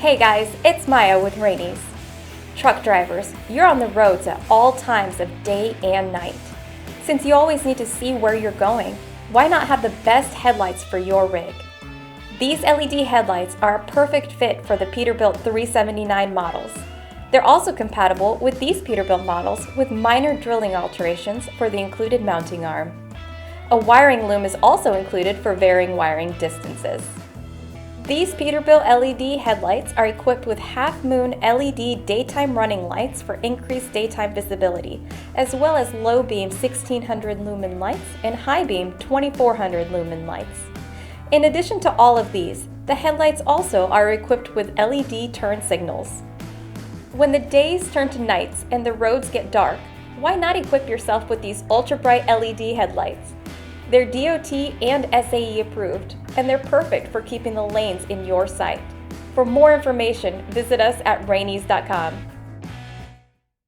Hey guys, it's Maya with Raney's. Truck drivers, you're on the roads at all times of day and night. Since you always need to see where you're going, why not have the best headlights for your rig? These LED headlights are a perfect fit for the Peterbilt 379 models. They're also compatible with these Peterbilt models with minor drilling alterations for the included mounting arm. A wiring loom is also included for varying wiring distances. These Peterbilt LED headlights are equipped with half-moon LED daytime running lights for increased daytime visibility, as well as low-beam 1600 lumen lights and high-beam 2400 lumen lights. In addition to all of these, the headlights also are equipped with LED turn signals. When the days turn to nights and the roads get dark, why not equip yourself with these ultra-bright LED headlights? They're DOT and SAE approved, and they're perfect for keeping the lanes in your sight. For more information, visit us at raneys.com.